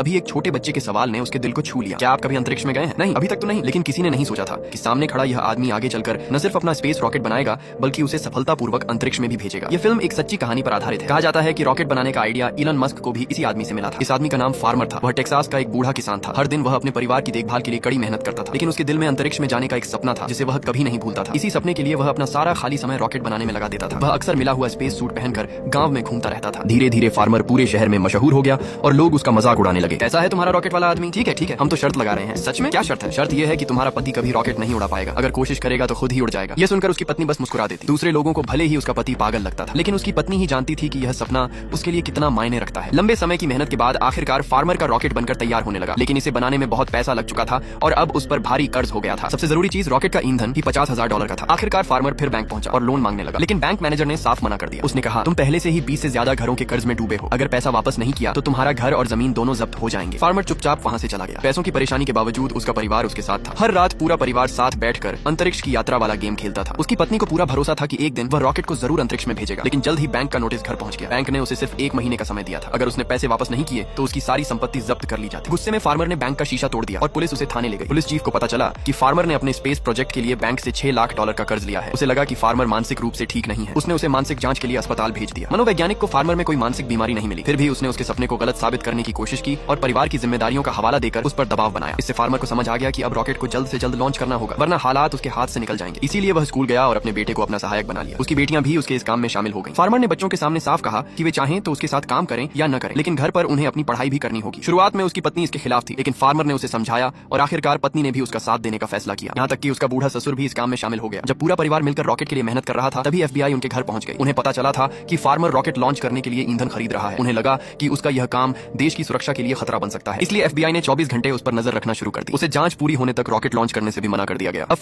अभी एक छोटे बच्चे के सवाल ने उसके दिल को छू लिया। क्या आप कभी अंतरिक्ष में गए हैं? नहीं, अभी तक तो नहीं, लेकिन किसी ने नहीं सोचा था कि सामने खड़ा यह आदमी आगे चलकर न सिर्फ अपना स्पेस रॉकेट बनाएगा बल्कि उसे सफलतापूर्वक अंतरिक्ष में भी भेजेगा। यह फिल्म एक सच्ची कहानी पर आधारित है। कहा जाता है कि रॉकेट बनाने का आइडिया इलन मस्क को भी इसी आदमी से मिला था। इस आदमी का नाम फार्मर था। वह टेक्सास का एक बूढ़ा किसान था। हर दिन वह अपने परिवार की देखभाल के लिए कड़ी मेहनत करता था, लेकिन उसके दिल में अंतरिक्ष में जाने का एक सपना था जिसे वह कभी नहीं भूलता था। इसी सपने के लिए वह अपना सारा खाली समय रॉकेट बनाने में लगा देता था। वह अक्सर मिला हुआ स्पेस सूट पहनकर गांव में घूमता रहता था। धीरे धीरे फार्मर पूरे शहर में मशहूर हो गया और लोग उसका मजाक उड़ाने लगे। कैसा है तुम्हारा रॉकेट वाला आदमी? ठीक है, हम तो शर्त लगा रहे हैं। सच में? क्या शर्त है? शर्त यह है कि तुम्हारा पति कभी रॉकेट नहीं उड़ा पाएगा। अगर कोशिश करेगा तो खुद ही उड़ जाएगा। यह सुनकर उसकी पत्नी बस मुस्कुरा देती। दूसरे लोगों को भले ही उसका पति पागल लगता था, लेकिन उसकी पत्नी ही जानती थी कि यह सपना उसके लिए कितना मायने रखता है। लंबे समय की मेहनत के बाद आखिरकार फार्मर का रॉकेट बनकर तैयार होने लगा, लेकिन इसे बनाने में बहुत पैसा लग चुका था और अब उस पर भारी कर्ज हो गया था। सबसे जरूरी चीज, रॉकेट का ईंधन ही $50,000 का था। आखिरकार फार्मर फिर बैंक पहुंचा और लोन मांगने लगा, लेकिन बैंक मैनेजर ने साफ मना कर दिया। उसने कहा, तुम पहले से ही 20 से ज्यादा घरों के कर्ज में डूबे हो। अगर पैसा वापस नहीं किया तो तुम्हारा घर और जमीन दोनों जब्त हो जाएंगे। फार्मर चुपचाप वहां से चला गया। पैसों की परेशानी के बावजूद उसका परिवार उसके साथ था। हर रात पूरा परिवार साथ बैठकर अंतरिक्ष की यात्रा वाला गेम खेलता था। उसकी पत्नी को पूरा भरोसा था कि एक दिन वह रॉकेट को जरूर अंतरिक्ष में भेजेगा, लेकिन जल्द ही बैंक का नोटिस घर पहुंच गया। बैंक ने उसे सिर्फ 1 महीने का समय दिया था। अगर उसने पैसे वापस नहीं किए तो उसकी सारी संपत्ति जब्त कर ली जाती। गुस्से में फार्मर ने बैंक का शीशा तोड़ दिया और पुलिस उसे थाने ले गई। पुलिस चीफ को पता चला कि फार्मर ने अपने स्पेस प्रोजेक्ट के लिए बैंक से $6 लाख का कर्ज लिया है। उसे लगा कि फार्मर मानसिक रूप से ठीक नहीं है। उसने उसे मानसिक जांच के लिए अस्पताल भेज दिया। मनोवैज्ञानिक को फार्मर में कोई मानसिक बीमारी नहीं मिली, फिर भी उसने उसके सपने को गलत साबित करने की कोशिश की और परिवार की जिम्मेदारियों का हवाला देकर उस पर दबाव बनाया। इससे फार्मर को समझ आ गया कि अब रॉकेट को जल्द से जल्द लॉन्च करना होगा, वरना हालात उसके हाथ से निकल जाएंगे। इसीलिए वह स्कूल गया और अपने बेटे को अपना सहायक बना लिया। उसकी बेटियां भी उसके इस काम में शामिल हो गईं। फार्मर ने बच्चों के सामने साफ कहा कि वे चाहें तो उसके साथ काम करें या न करें, लेकिन घर पर उन्हें अपनी पढ़ाई भी करनी होगी। शुरुआत में उसकी पत्नी इसके खिलाफ थी, लेकिन फार्मर ने उसे समझाया और आखिरकार पत्नी ने भी उसका साथ देने का फैसला किया। यहाँ तक कि उसका बूढ़ा ससुर भी इस काम में शामिल हो गया। जब पूरा परिवार मिलकर रॉकेट के लिए मेहनत कर रहा था, तभी FBI उनके घर पहुंच गई। उन्हें पता चला था कि फार्मर रॉकेट लॉन्च करने के लिए ईंधन खरीद रहा है। उन्हें लगा कि उसका यह काम देश की सुरक्षा के लिए खतरा बन सकता है, इसलिए FBI ने 24 घंटे उस पर नजर रखना शुरू कर दी। उसे जांच पूरी होने तक रॉकेट लॉन्च करने से भी मना कर दिया गया। अब